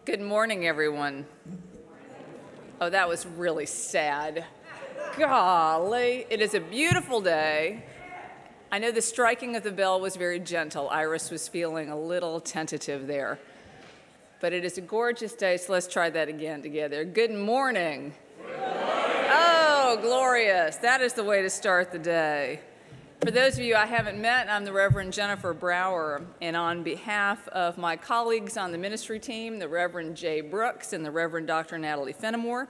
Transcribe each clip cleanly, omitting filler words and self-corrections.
Good morning, everyone. Oh, that was really sad. Golly, it is a beautiful day. I know the striking of the bell was very gentle. Iris was feeling a little tentative there. But it is a gorgeous day, so let's try that again together. Good morning. Good morning. Oh, glorious. That is the way to start the day. For those of you I haven't met, I'm the Reverend Jennifer Brower, and on behalf of my colleagues on the ministry team, the Reverend Jay Brooks and the Reverend Dr. Natalie Fenimore,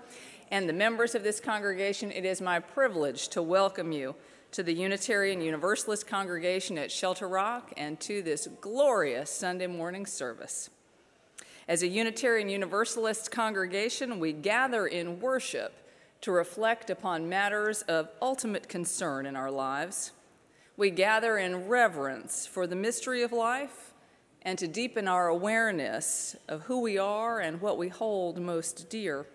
and the members of this congregation, it is my privilege to welcome you to the Unitarian Universalist congregation at Shelter Rock and to this glorious Sunday morning service. As a Unitarian Universalist congregation, we gather in worship to reflect upon matters of ultimate concern in our lives. We gather in reverence for the mystery of life and to deepen our awareness of who we are and what we hold most dear,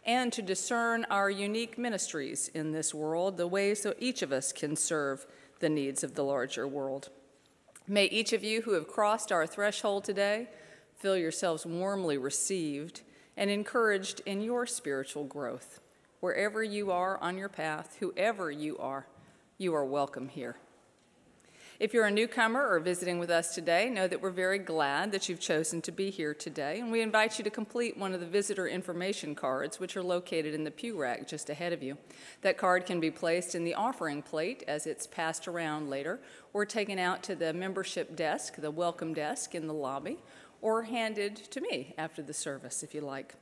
and to discern our unique ministries in this world, the ways that each of us can serve the needs of the larger world. May each of you who have crossed our threshold today feel yourselves warmly received and encouraged in your spiritual growth. Wherever you are on your path, whoever you are welcome here. If you're a newcomer or visiting with us today, know that we're very glad that you've chosen to be here today, and we invite you to complete one of the visitor information cards, which are located in the pew rack just ahead of you. That card can be placed in the offering plate as it's passed around later, or taken out to the membership desk, the welcome desk in the lobby, or handed to me after the service if you like.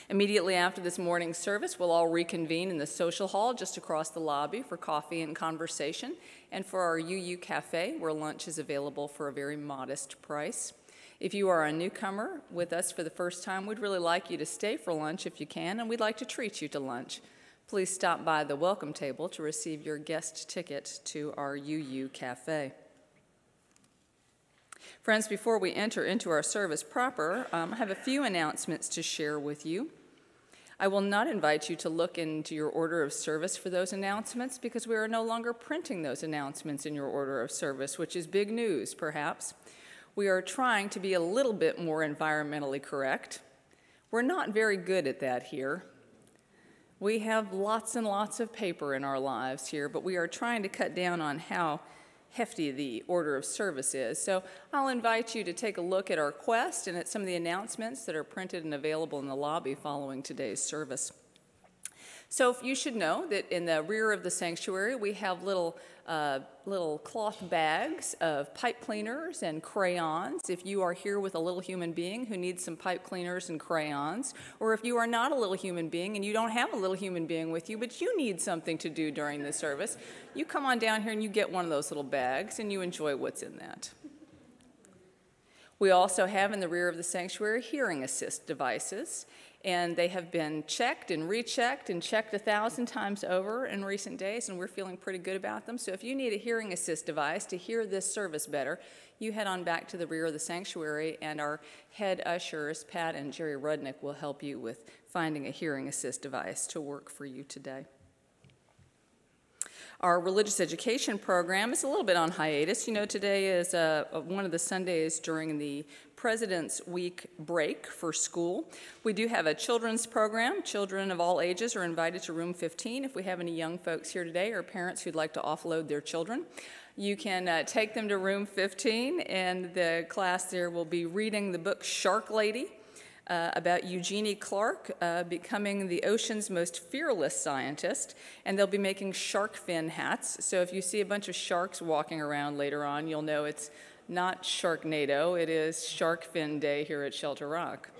Immediately after this morning's service, we'll all reconvene in the social hall just across the lobby for coffee and conversation, and for our UU Cafe, where lunch is available for a very modest price. If you are a newcomer with us for the first time, we'd really like you to stay for lunch if you can, and we'd like to treat you to lunch. Please stop by the welcome table to receive your guest ticket to our UU Cafe. Friends, before we enter into our service proper, I have a few announcements to share with you. I will not invite you to look into your order of service for those announcements because we are no longer printing those announcements in your order of service, which is big news, perhaps. We are trying to be a little bit more environmentally correct. We're not very good at that here. We have lots and lots of paper in our lives here, but we are trying to cut down on how hefty the order of service is. So I'll invite you to take a look at our quest and at some of the announcements that are printed and available in the lobby following today's service. So you should know that in the rear of the sanctuary we have little cloth bags of pipe cleaners and crayons. If you are here with a little human being who needs some pipe cleaners and crayons, or if you are not a little human being and you don't have a little human being with you, but you need something to do during the service, you come on down here and you get one of those little bags and you enjoy what's in that. We also have in the rear of the sanctuary hearing assist devices, and they have been checked and rechecked and checked 1,000 times over in recent days, and we're feeling pretty good about them. So if you need a hearing assist device to hear this service better, you head on back to the rear of the sanctuary, and our head ushers, Pat and Jerry Rudnick, will help you with finding a hearing assist device to work for you today. Our religious education program is a little bit on hiatus. You know, today is one of the Sundays during the President's Week break for school. We do have a children's program. Children of all ages are invited to room 15. If we have any young folks here today or parents who'd like to offload their children, you can take them to room 15, and the class there will be reading the book Shark Lady, about Eugenie Clark becoming the ocean's most fearless scientist, and they'll be making shark fin hats. So if you see a bunch of sharks walking around later on, you'll know it's not Sharknado, it is Shark Fin Day here at Shelter Rock.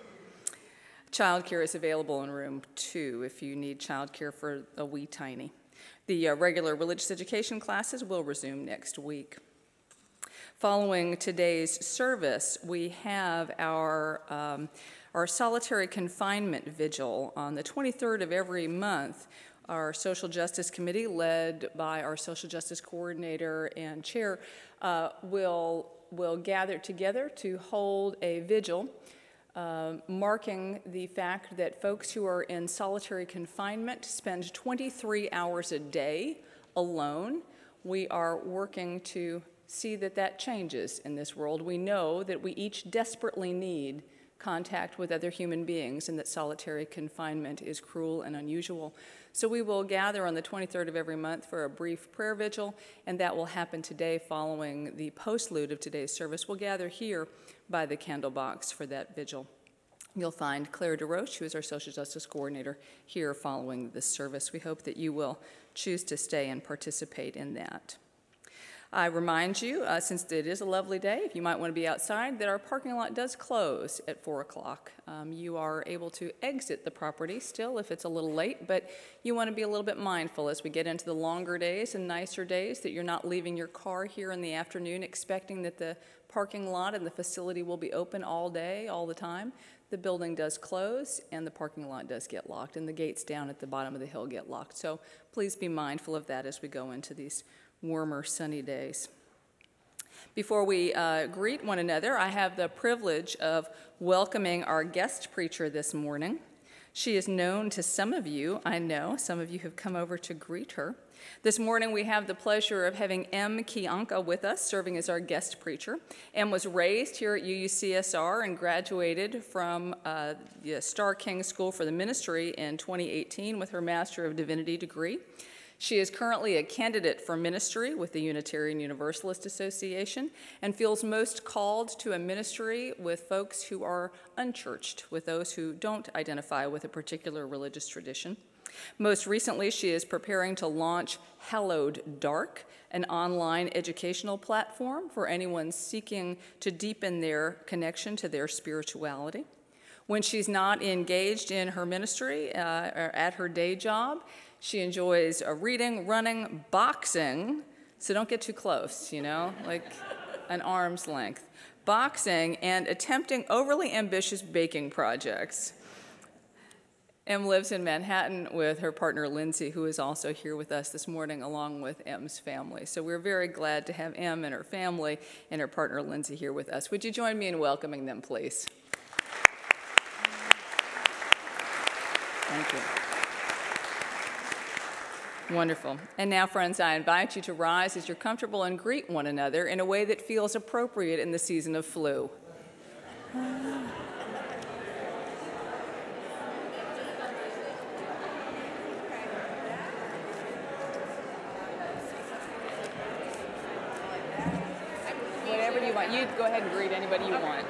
Childcare is available in room 2 if you need childcare for a wee tiny. The regular religious education classes will resume next week. Following today's service, we have our solitary confinement vigil on the 23rd of every month. Our Social Justice Committee, led by our Social Justice Coordinator and Chair, will gather together to hold a vigil marking the fact that folks who are in solitary confinement spend 23 hours a day alone. We are working to see that that changes in this world. We know that we each desperately need contact with other human beings and that solitary confinement is cruel and unusual. So we will gather on the 23rd of every month for a brief prayer vigil, and that will happen today following the postlude of today's service. We'll gather here by the candle box for that vigil. You'll find Claire DeRoche, who is our social justice coordinator, here following this service. We hope that you will choose to stay and participate in that. I remind you, since it is a lovely day, if you might want to be outside, that our parking lot does close at 4 o'clock. You are able to exit the property still if it's a little late, but you want to be a little bit mindful as we get into the longer days and nicer days that you're not leaving your car here in the afternoon expecting that the parking lot and the facility will be open all day, all the time. The building does close and the parking lot does get locked, and the gates down at the bottom of the hill get locked. So please be mindful of that as we go into these warmer, sunny days. Before we greet one another, I have the privilege of welcoming our guest preacher this morning. She is known to some of you. I know some of you have come over to greet her. This morning we have the pleasure of having Kianka with us, serving as our guest preacher. Was raised here at UUCSR and graduated from the Star King School for the Ministry in 2018 with her Master of Divinity degree. She is currently a candidate for ministry with the Unitarian Universalist Association and feels most called to a ministry with folks who are unchurched, with those who don't identify with a particular religious tradition. Most recently, she is preparing to launch Hallowed Dark, an online educational platform for anyone seeking to deepen their connection to their spirituality. When she's not engaged in her ministry or at her day job, she enjoys reading, running, boxing, so don't get too close, like an arm's length, boxing, and attempting overly ambitious baking projects. Em lives in Manhattan with her partner Lindsay, who is also here with us this morning, along with Em's family. So we're very glad to have Em and her family and her partner Lindsay here with us. Would you join me in welcoming them, please? Thank you. Wonderful. And now, friends, I invite you to rise as you're comfortable and greet one another in a way that feels appropriate in the season of flu. Whatever you want. You go ahead and greet anybody you want.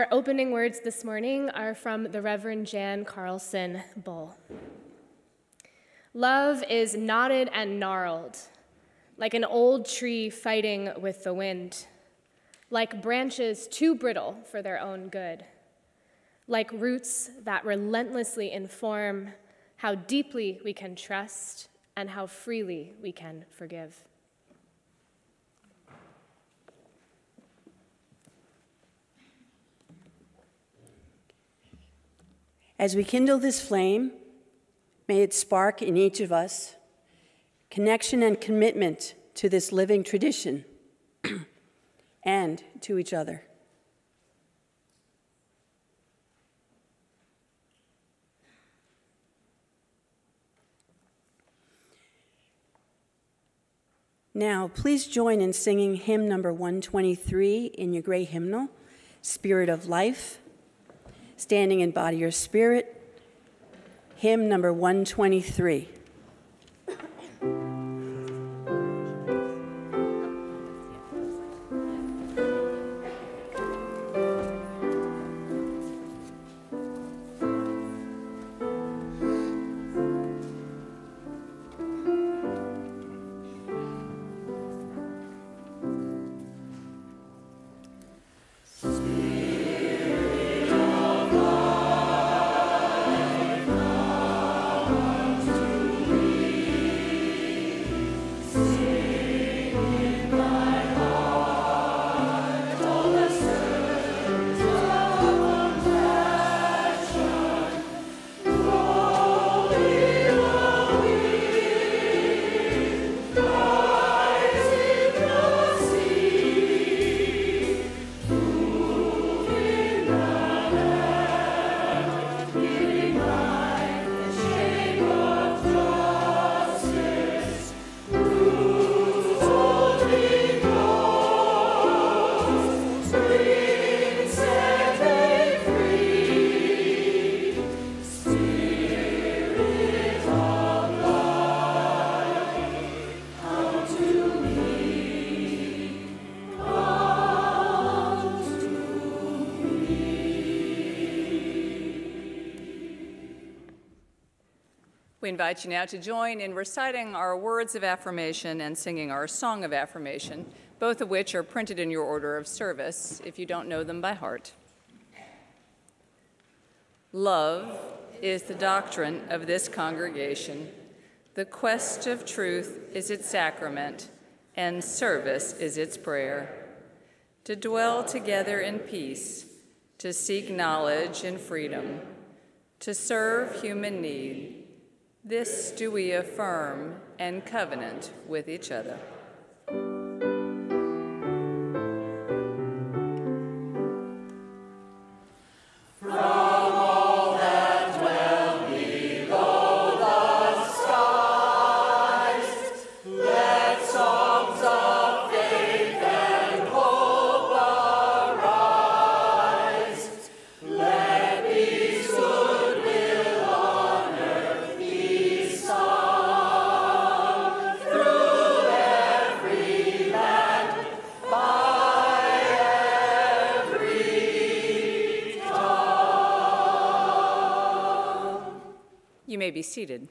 Our opening words this morning are from the Reverend Jan Carlson Bull. Love is knotted and gnarled, like an old tree fighting with the wind, like branches too brittle for their own good, like roots that relentlessly inform how deeply we can trust and how freely we can forgive. As we kindle this flame, may it spark in each of us connection and commitment to this living tradition and to each other. Now, please join in singing hymn number 123 in your gray hymnal, Spirit of Life. Standing in Body or Spirit, hymn number 123. We invite you now to join in reciting our words of affirmation and singing our song of affirmation, both of which are printed in your order of service if you don't know them by heart. Love is the doctrine of this congregation. The quest of truth is its sacrament, and service is its prayer. To dwell together in peace, to seek knowledge and freedom, to serve human need. This do we affirm and covenant with each other. You may be seated.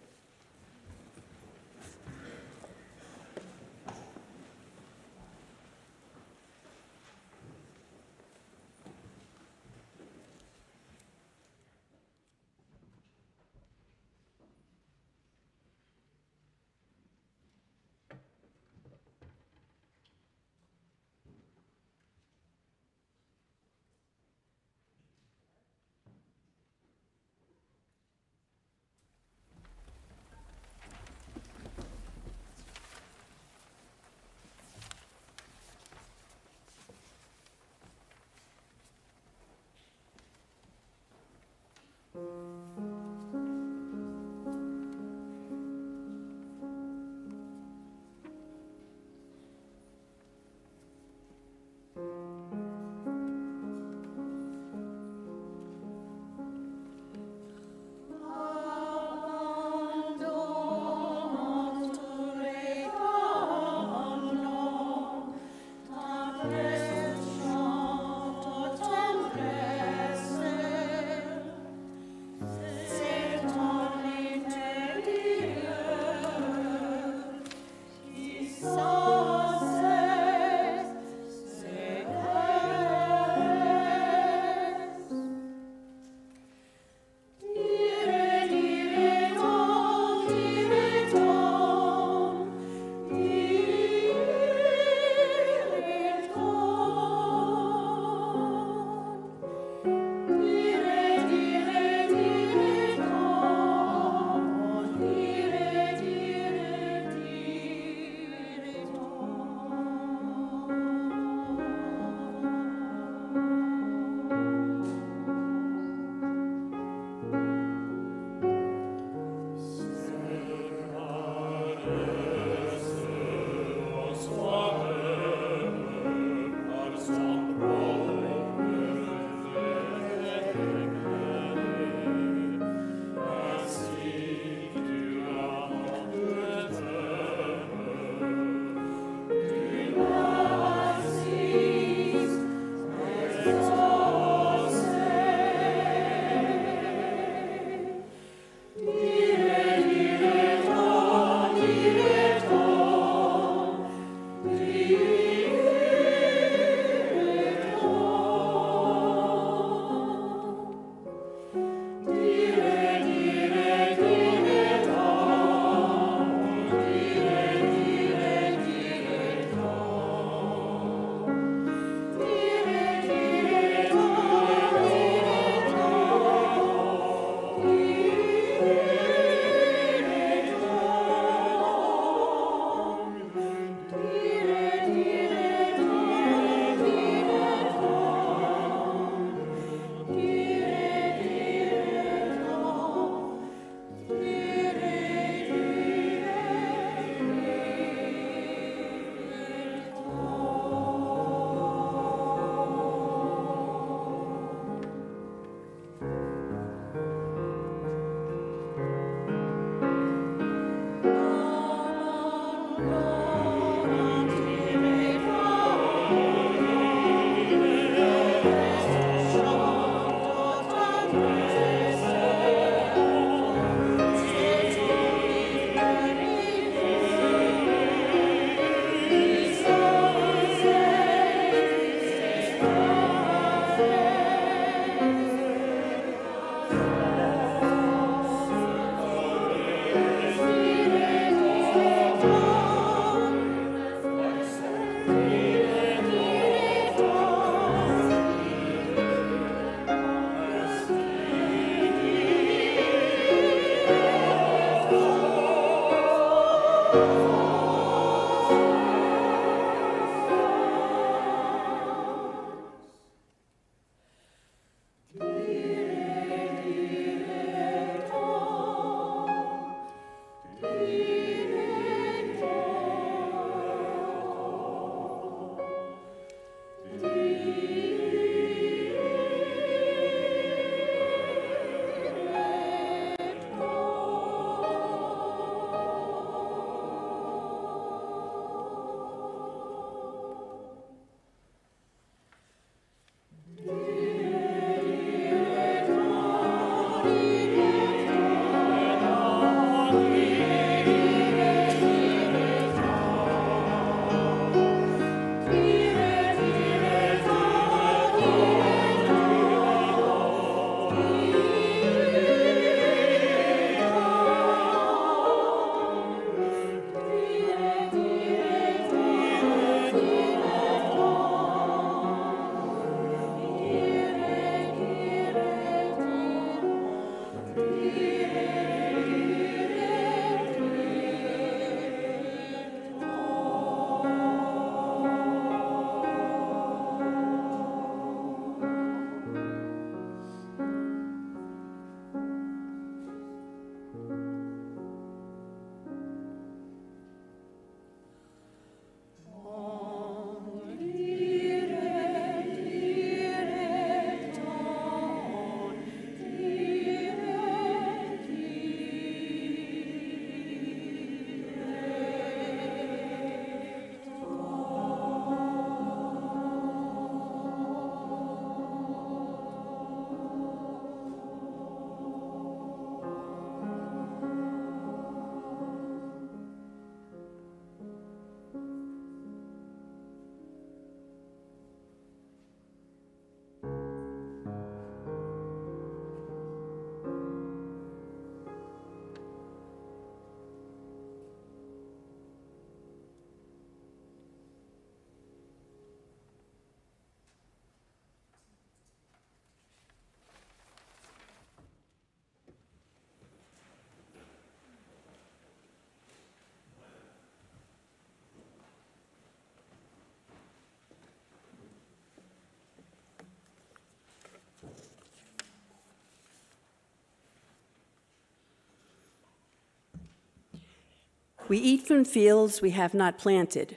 We eat from fields we have not planted,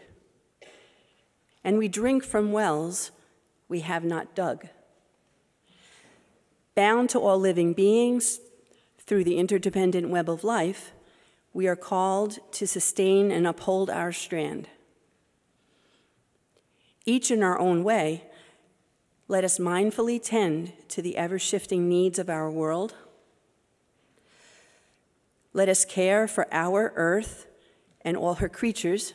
and we drink from wells we have not dug. Bound to all living beings through the interdependent web of life, we are called to sustain and uphold our strand. Each in our own way, let us mindfully tend to the ever-shifting needs of our world. Let us care for our earth and all her creatures.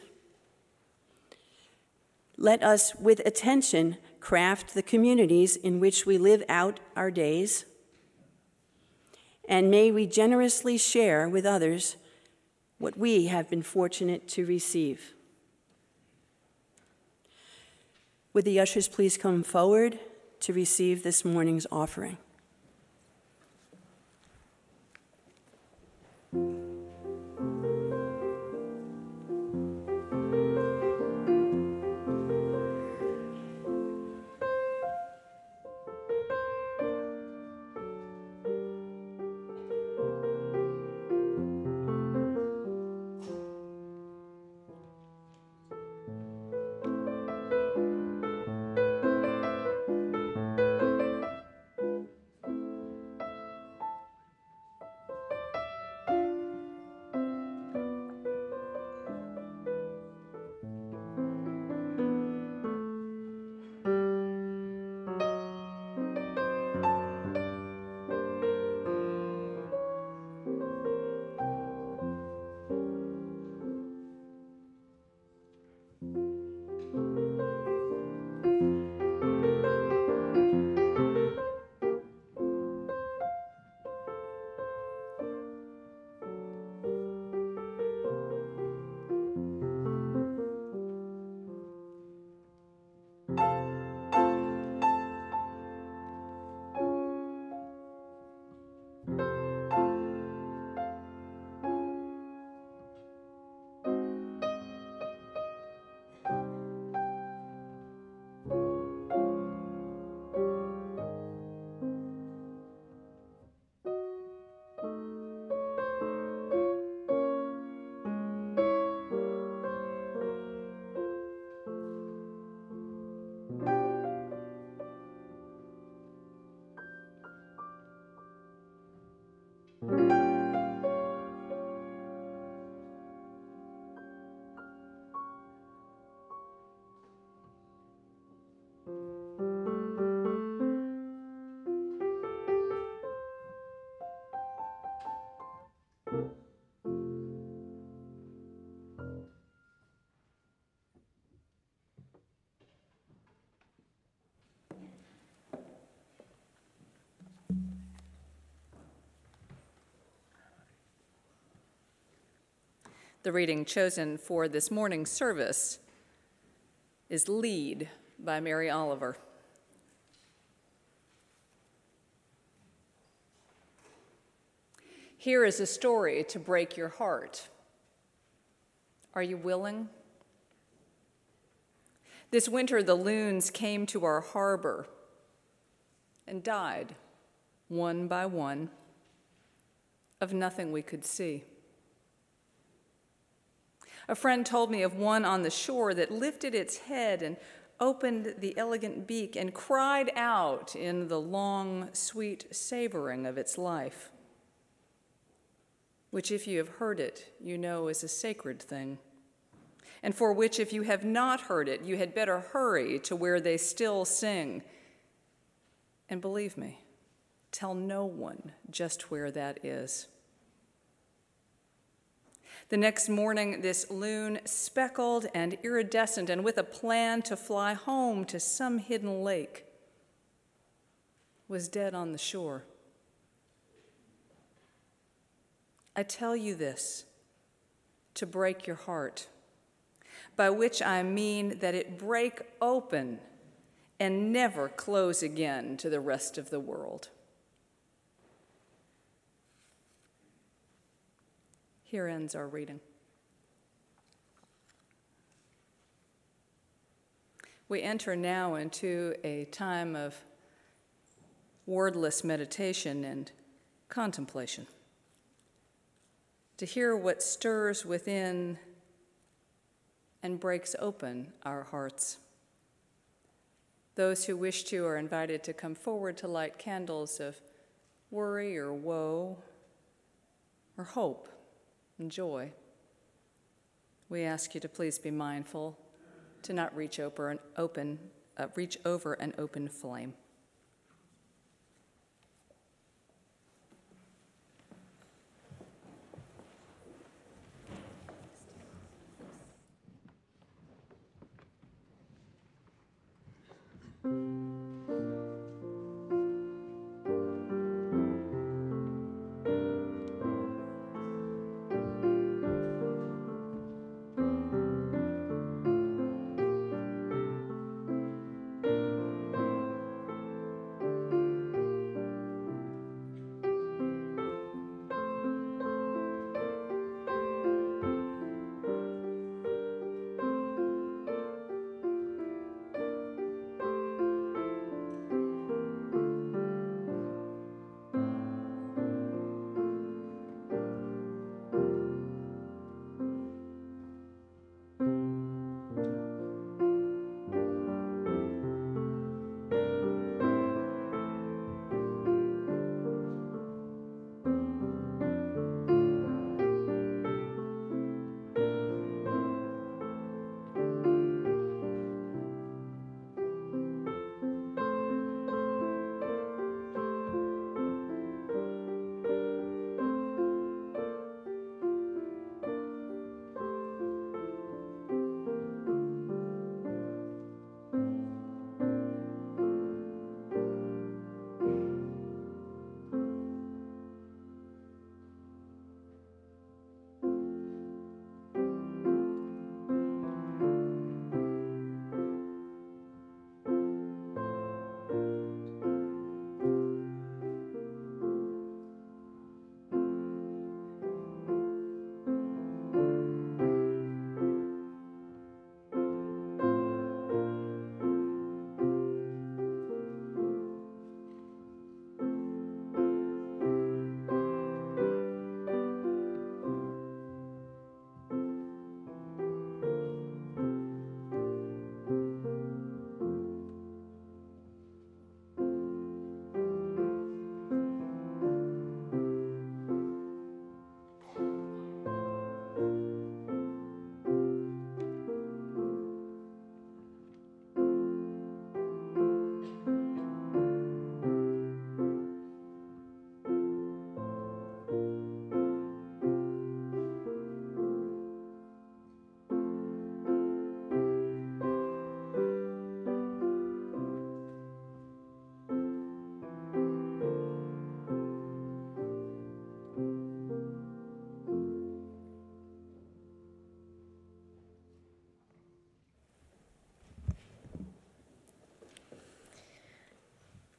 Let us, with attention, craft the communities in which we live out our days. And may we generously share with others what we have been fortunate to receive. Would the ushers please come forward to receive this morning's offering? The reading chosen for this morning's service is Lead by Mary Oliver. Here is a story to break your heart. Are you willing? This winter, the loons came to our harbor and died, one by one, of nothing we could see. A friend told me of one on the shore that lifted its head and opened the elegant beak and cried out in the long, sweet savoring of its life, which, if you have heard it, you know is a sacred thing, and for which, if you have not heard it, you had better hurry to where they still sing. And believe me, tell no one just where that is. The next morning, this loon, speckled and iridescent and with a plan to fly home to some hidden lake, was dead on the shore. I tell you this to break your heart, by which I mean that it break open and never close again to the rest of the world. Here ends our reading. We enter now into a time of wordless meditation and contemplation. to hear what stirs within and breaks open our hearts. Those who wish to are invited to come forward to light candles of worry or woe or hope and joy. We ask you to please be mindful to not reach over an open flame.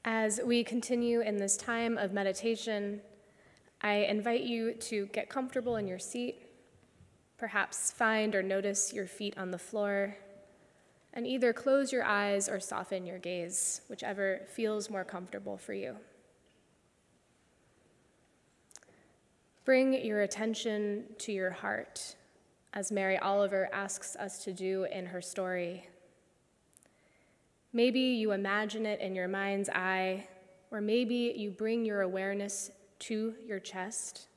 As we continue in this time of meditation, I invite you to get comfortable in your seat, perhaps find or notice your feet on the floor, and either close your eyes or soften your gaze, whichever feels more comfortable for you. Bring your attention to your heart, as Mary Oliver asks us to do in her story. Maybe you imagine it in your mind's eye, or maybe you bring your awareness to your chest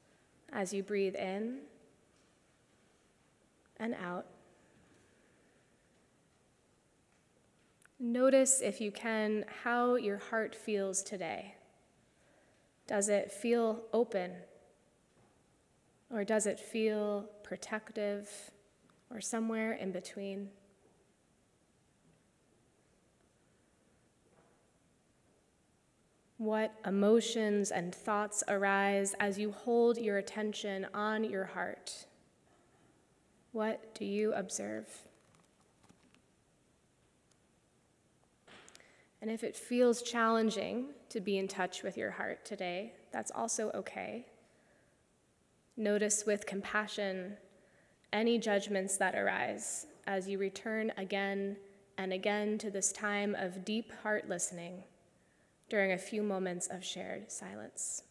as you breathe in and out. Notice, if you can, how your heart feels today. Does it feel open? Or does it feel protective, or somewhere in between? What emotions and thoughts arise as you hold your attention on your heart? What do you observe? And if it feels challenging to be in touch with your heart today, that's also okay. Notice with compassion any judgments that arise as you return again and again to this time of deep heart listening during a few moments of shared silence.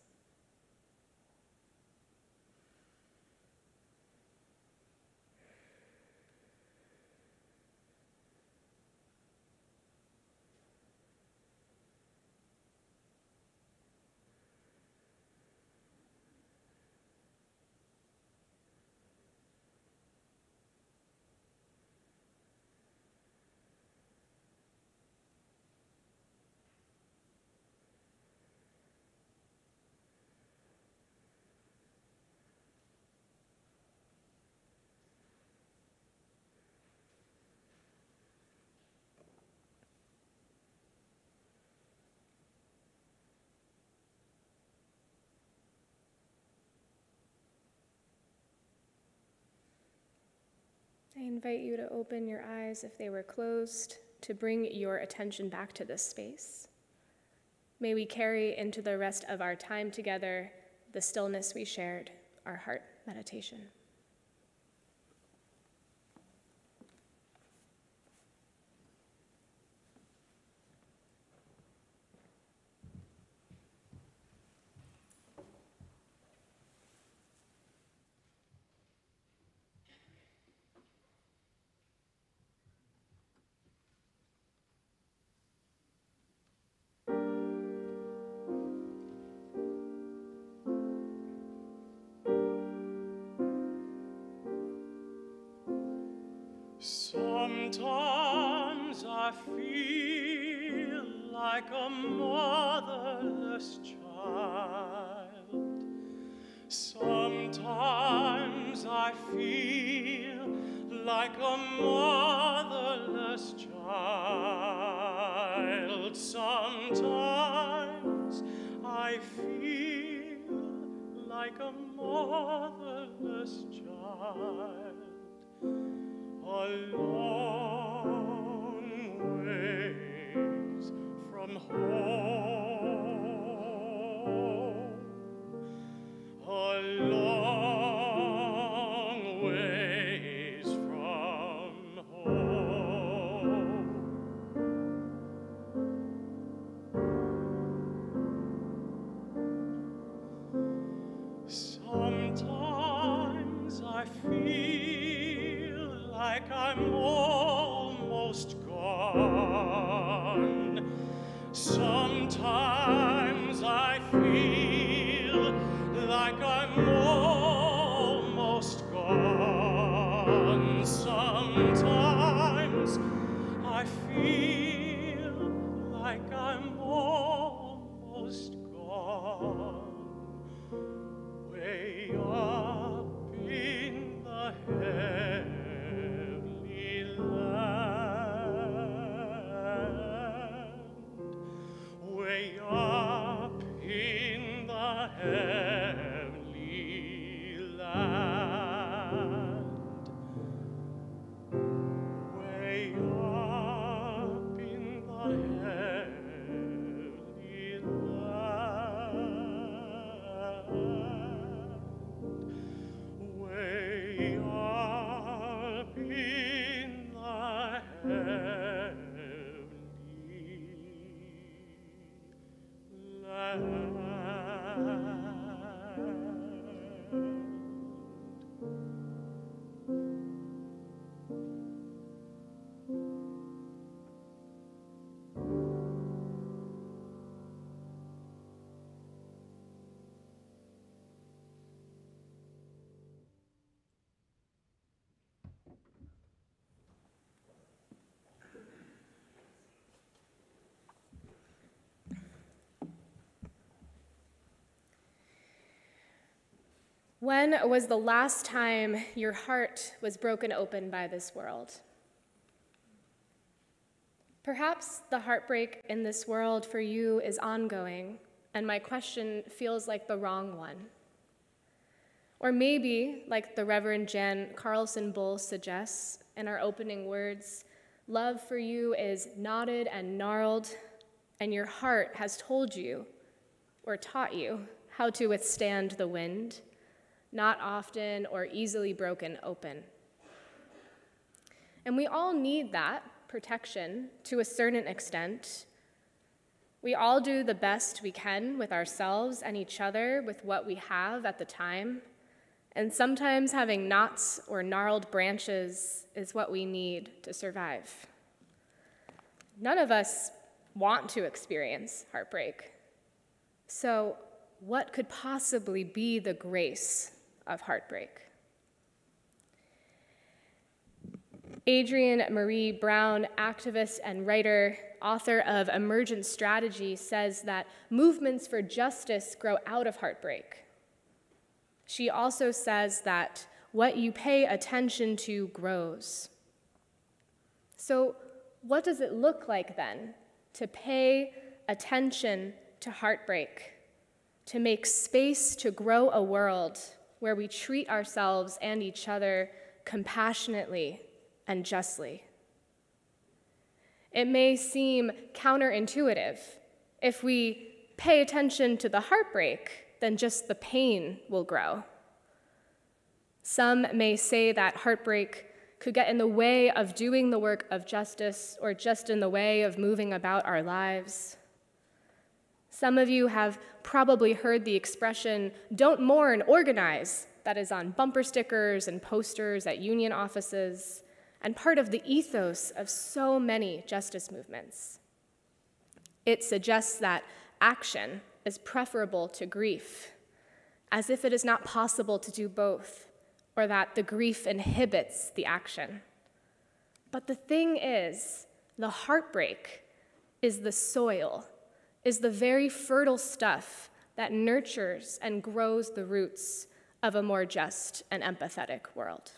I invite you to open your eyes if they were closed, to bring your attention back to this space. May we carry into the rest of our time together the stillness we shared, our heart meditation. Sometimes I feel like a motherless child. Sometimes I feel like a motherless child. Sometimes I feel like a motherless child. A long ways from home, a long ways from home. Sometimes I feel like I'm almost gone. Sometimes I feel like I'm almost gone. Sometimes I feel like I'm almost gone. Way up in the heavenly land, way up in the heavenly land, way up in the heavenly land, way up in the heavenly land. When was the last time your heart was broken open by this world? Perhaps the heartbreak in this world for you is ongoing, and my question feels like the wrong one. Or maybe, like the Reverend Jan Carlson Bull suggests in our opening words, love for you is knotted and gnarled, and your heart has told you or taught you how to withstand the wind, not often or easily broken open. And we all need that protection to a certain extent. We all do the best we can with ourselves and each other with what we have at the time. And sometimes having knots or gnarled branches is what we need to survive. None of us want to experience heartbreak. So what could possibly be the grace of heartbreak? Adrienne Maree Brown, activist and writer, author of Emergent Strategy, says that movements for justice grow out of heartbreak. She also says that what you pay attention to grows. So what does it look like then to pay attention to heartbreak, to make space to grow a world where we treat ourselves and each other compassionately and justly. It may seem counterintuitive. If we pay attention to the heartbreak, then just the pain will grow. Some may say that heartbreak could get in the way of doing the work of justice or just in the way of moving about our lives. Some of you have probably heard the expression, "Don't mourn, organize," that is on bumper stickers and posters at union offices, and part of the ethos of so many justice movements. It suggests that action is preferable to grief, as if it is not possible to do both, or that the grief inhibits the action. But the thing is, the heartbreak is the soil, is the very fertile stuff that nurtures and grows the roots of a more just and empathetic world.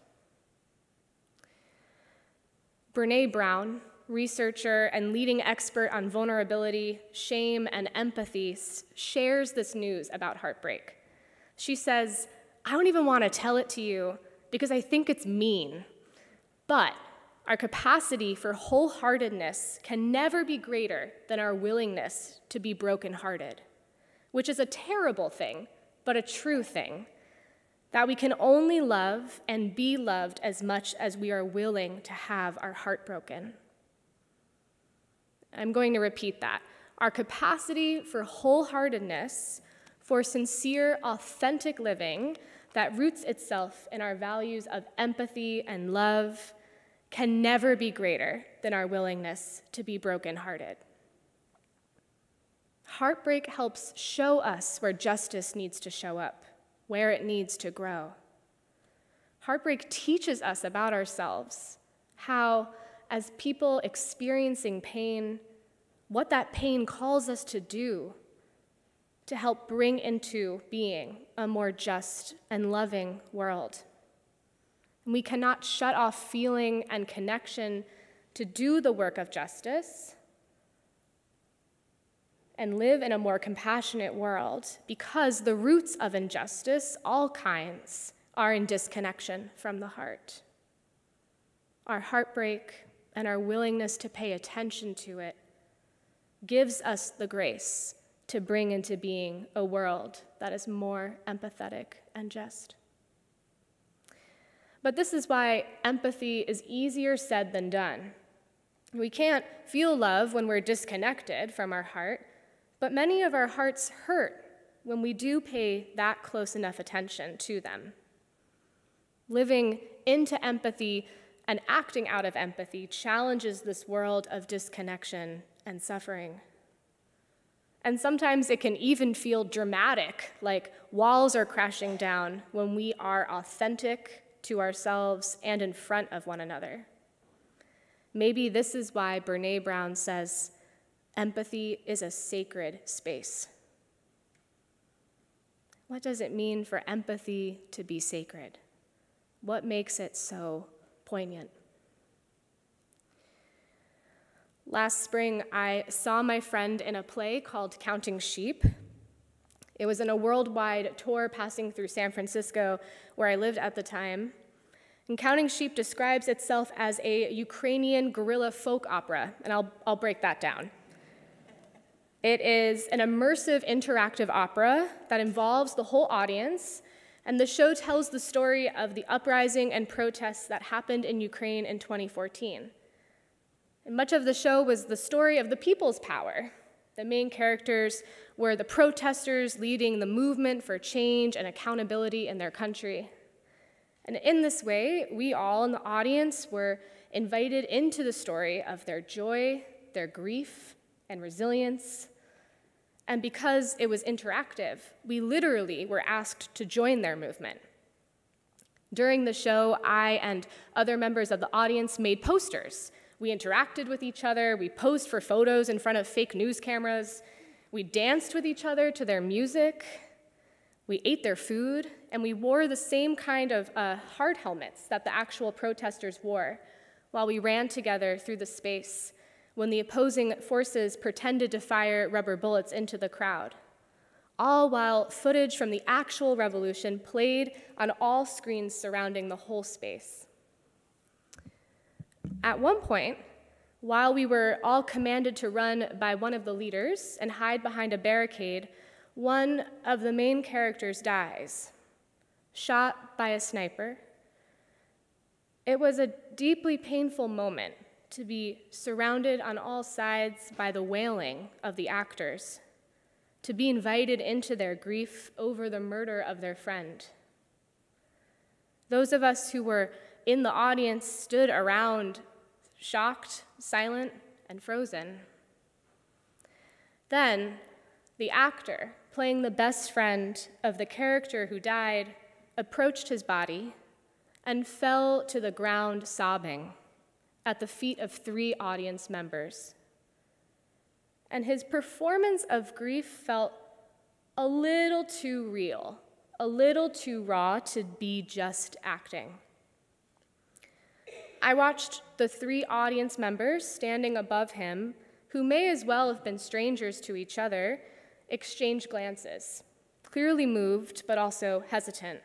Brené Brown, researcher and leading expert on vulnerability, shame, and empathy, shares this news about heartbreak. She says, "I don't even want to tell it to you because I think it's mean, but our capacity for wholeheartedness can never be greater than our willingness to be brokenhearted," which is a terrible thing, but a true thing, that we can only love and be loved as much as we are willing to have our heart broken. I'm going to repeat that. Our capacity for wholeheartedness, for sincere, authentic living that roots itself in our values of empathy and love, can never be greater than our willingness to be brokenhearted. Heartbreak helps show us where justice needs to show up, where it needs to grow. Heartbreak teaches us about ourselves, how, as people experiencing pain, what that pain calls us to do to help bring into being a more just and loving world. And we cannot shut off feeling and connection to do the work of justice and live in a more compassionate world because the roots of injustice, all kinds, are in disconnection from the heart. Our heartbreak and our willingness to pay attention to it gives us the grace to bring into being a world that is more empathetic and just. But this is why empathy is easier said than done. We can't feel love when we're disconnected from our heart, but many of our hearts hurt when we do pay that close enough attention to them. Living into empathy and acting out of empathy challenges this world of disconnection and suffering. And sometimes it can even feel dramatic, like walls are crashing down when we are authentic to ourselves and in front of one another. Maybe this is why Brené Brown says, empathy is a sacred space. What does it mean for empathy to be sacred? What makes it so poignant? Last spring, I saw my friend in a play called Counting Sheep. It was in a worldwide tour passing through San Francisco, where I lived at the time. And Counting Sheep describes itself as a Ukrainian guerrilla folk opera, and I'll break that down. It is an immersive, interactive opera that involves the whole audience, and the show tells the story of the uprising and protests that happened in Ukraine in 2014. And much of the show was the story of the people's power. The main characters were the protesters leading the movement for change and accountability in their country. And in this way, we all in the audience were invited into the story of their joy, their grief, and resilience. And because it was interactive, we literally were asked to join their movement. During the show, I and other members of the audience made posters. We interacted with each other, we posed for photos in front of fake news cameras, we danced with each other to their music, we ate their food, and we wore the same kind of hard helmets that the actual protesters wore while we ran together through the space when the opposing forces pretended to fire rubber bullets into the crowd, all while footage from the actual revolution played on all screens surrounding the whole space. At one point, while we were all commanded to run by one of the leaders and hide behind a barricade, one of the main characters dies, shot by a sniper. It was a deeply painful moment to be surrounded on all sides by the wailing of the actors, to be invited into their grief over the murder of their friend. Those of us who were in the audience stood around, shocked, silent, and frozen. Then, the actor, playing the best friend of the character who died, approached his body and fell to the ground sobbing at the feet of 3 audience members. And his performance of grief felt a little too real, a little too raw to be just acting. I watched the 3 audience members standing above him, who may as well have been strangers to each other, exchange glances, clearly moved but also hesitant.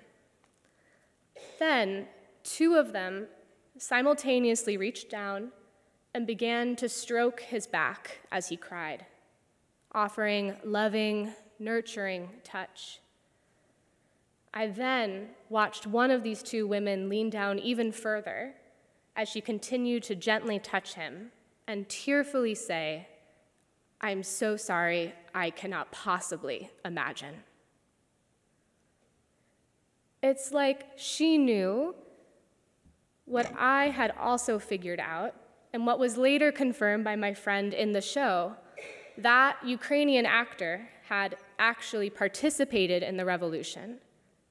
Then 2 of them simultaneously reached down and began to stroke his back as he cried, offering loving, nurturing touch. I then watched one of these 2 women lean down even further as she continued to gently touch him and tearfully say, "I'm so sorry, I cannot possibly imagine." It's like she knew what I had also figured out, and what was later confirmed by my friend in the show, that Ukrainian actor had actually participated in the revolution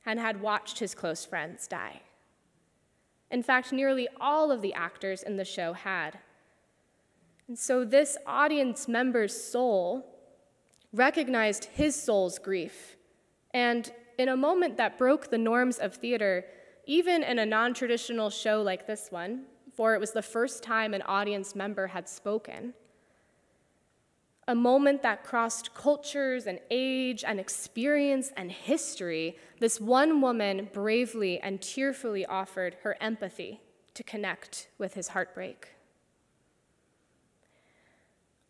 and had watched his close friends die. In fact, nearly all of the actors in the show had. And so this audience member's soul recognized his soul's grief, and in a moment that broke the norms of theater, even in a non-traditional show like this one, for it was the first time an audience member had spoken, a moment that crossed cultures and age and experience and history, this one woman bravely and tearfully offered her empathy to connect with his heartbreak.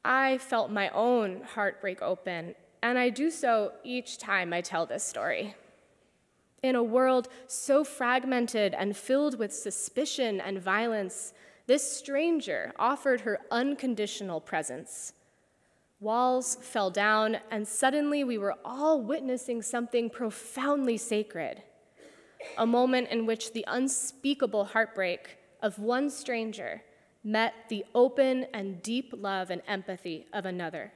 I felt my own heartbreak open, and I do so each time I tell this story. In a world so fragmented and filled with suspicion and violence, this stranger offered her unconditional presence. Walls fell down, and suddenly we were all witnessing something profoundly sacred, a moment in which the unspeakable heartbreak of one stranger met the open and deep love and empathy of another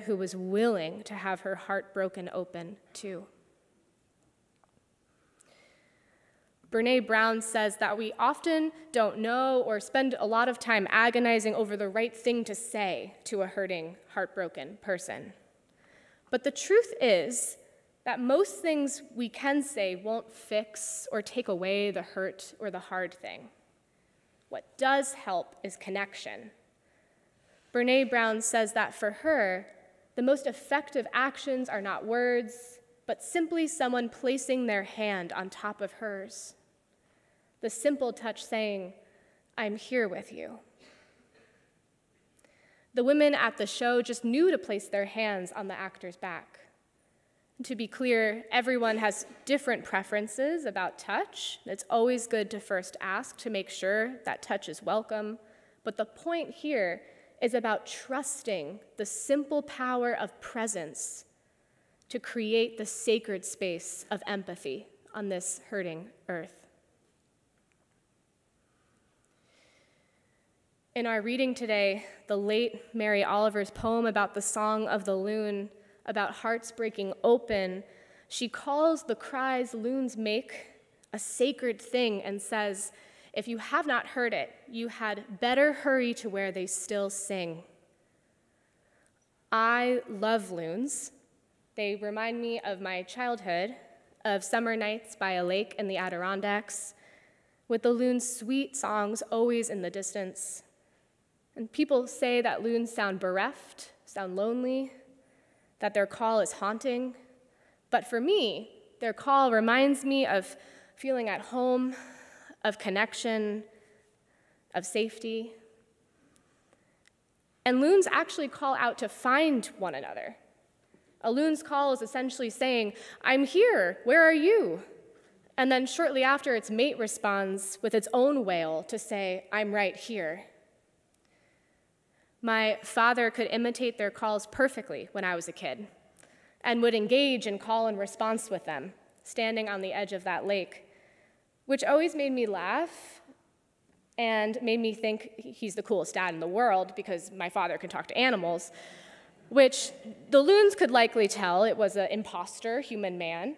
who was willing to have her heart broken open too. Brené Brown says that we often don't know or spend a lot of time agonizing over the right thing to say to a hurting, heartbroken person. But the truth is that most things we can say won't fix or take away the hurt or the hard thing. What does help is connection. Brené Brown says that for her, the most effective actions are not words, but simply someone placing their hand on top of hers. The simple touch saying, "I'm here with you." The women at the show just knew to place their hands on the actor's back. To be clear, everyone has different preferences about touch. It's always good to first ask to make sure that touch is welcome. But the point here is about trusting the simple power of presence to create the sacred space of empathy on this hurting earth. In our reading today, the late Mary Oliver's poem about the song of the loon, about hearts breaking open, she calls the cries loons make a sacred thing and says, if you have not heard it, you had better hurry to where they still sing. I love loons. They remind me of my childhood, of summer nights by a lake in the Adirondacks, with the loons' sweet songs always in the distance. And people say that loons sound bereft, sound lonely, that their call is haunting. But for me, their call reminds me of feeling at home, of connection, of safety. And loons actually call out to find one another. A loon's call is essentially saying, "I'm here, where are you?" And then shortly after, its mate responds with its own wail to say, "I'm right here." My father could imitate their calls perfectly when I was a kid and would engage in call and response with them, standing on the edge of that lake, which always made me laugh and made me think he's the coolest dad in the world because my father can talk to animals, which the loons could likely tell it was an imposter human man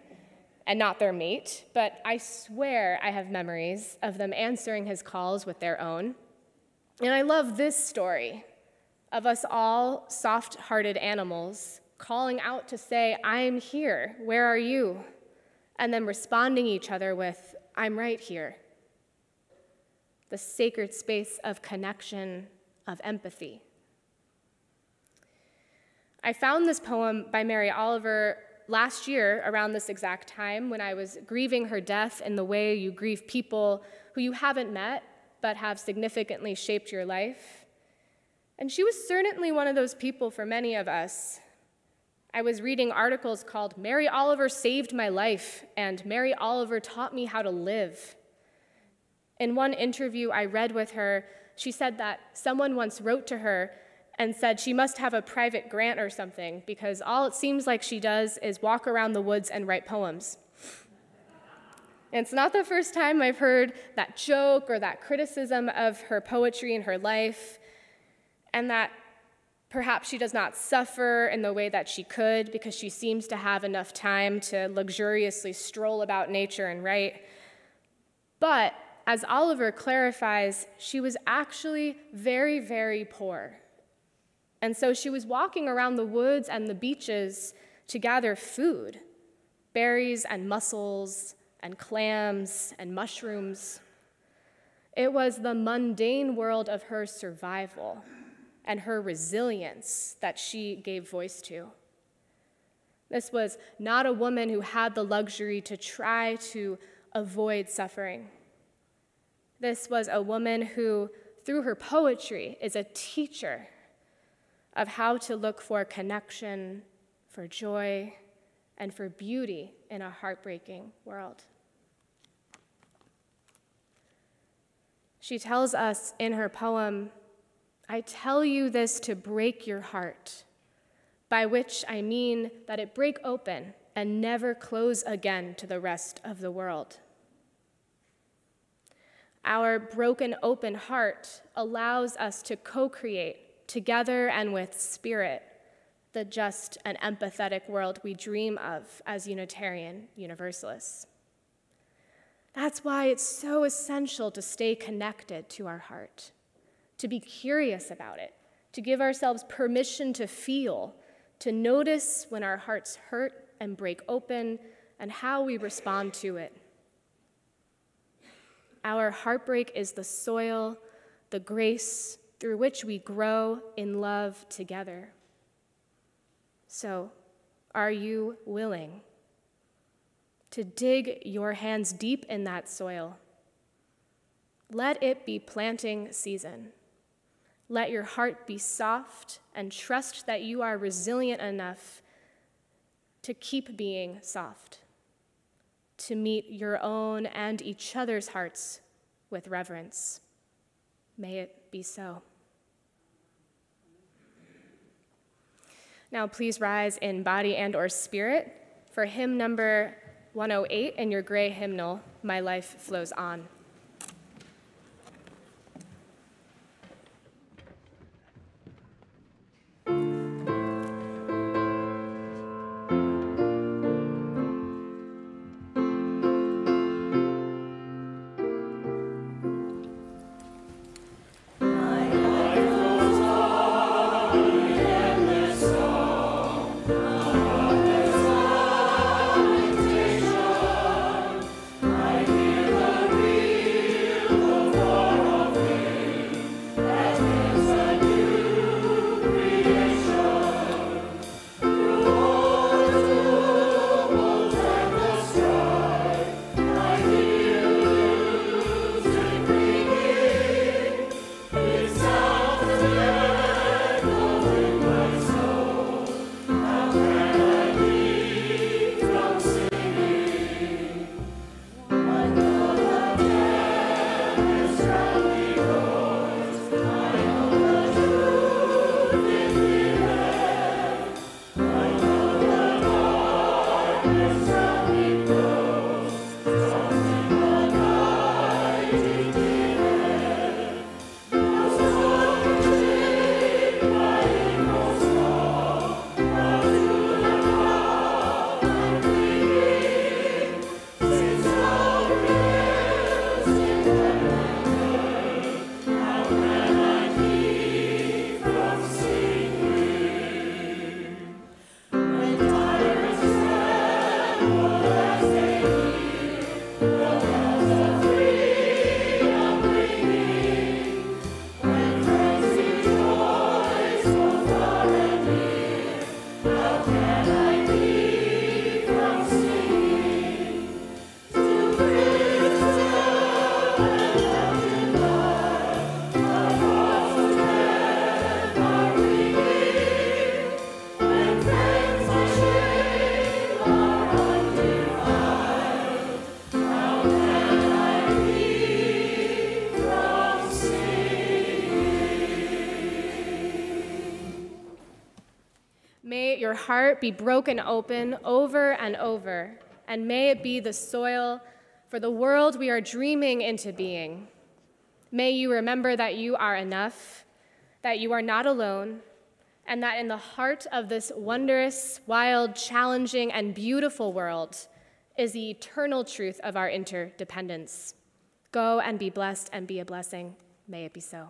and not their mate, but I swear I have memories of them answering his calls with their own. And I love this story of us all soft-hearted animals calling out to say, "I'm here, where are you?" And then responding each other with, "I'm right here." The sacred space of connection, of empathy. I found this poem by Mary Oliver last year around this exact time when I was grieving her death in the way you grieve people who you haven't met but have significantly shaped your life. And she was certainly one of those people for many of us. I was reading articles called "Mary Oliver Saved My Life" and "Mary Oliver Taught Me How to Live." In one interview I read with her, she said that someone once wrote to her and said she must have a private grant or something because all it seems like she does is walk around the woods and write poems. And it's not the first time I've heard that joke or that criticism of her poetry and her life, and that perhaps she does not suffer in the way that she could because she seems to have enough time to luxuriously stroll about nature and write. But as Oliver clarifies, she was actually very, very poor. And so she was walking around the woods and the beaches to gather food, berries and mussels and clams and mushrooms. It was the mundane world of her survival and her resilience that she gave voice to. This was not a woman who had the luxury to try to avoid suffering. This was a woman who, through her poetry, is a teacher of how to look for connection, for joy, and for beauty in a heartbreaking world. She tells us in her poem, "I tell you this to break your heart, by which I mean that it break open and never close again to the rest of the world." Our broken open heart allows us to co-create together and with spirit the just and empathetic world we dream of as Unitarian Universalists. That's why it's so essential to stay connected to our heart, to be curious about it, to give ourselves permission to feel, to notice when our hearts hurt and break open and how we respond to it. Our heartbreak is the soil, the grace through which we grow in love together. So, are you willing to dig your hands deep in that soil? Let it be planting season. Let your heart be soft and trust that you are resilient enough to keep being soft, to meet your own and each other's hearts with reverence. May it be so. Now please rise in body and or spirit for hymn number 108 in your gray hymnal, "My Life Flows On." I hear the heart be broken open over and over, and may it be the soil for the world we are dreaming into being. May you remember that you are enough, that you are not alone, and that in the heart of this wondrous, wild, challenging, and beautiful world is the eternal truth of our interdependence. Go and be blessed and be a blessing. May it be so.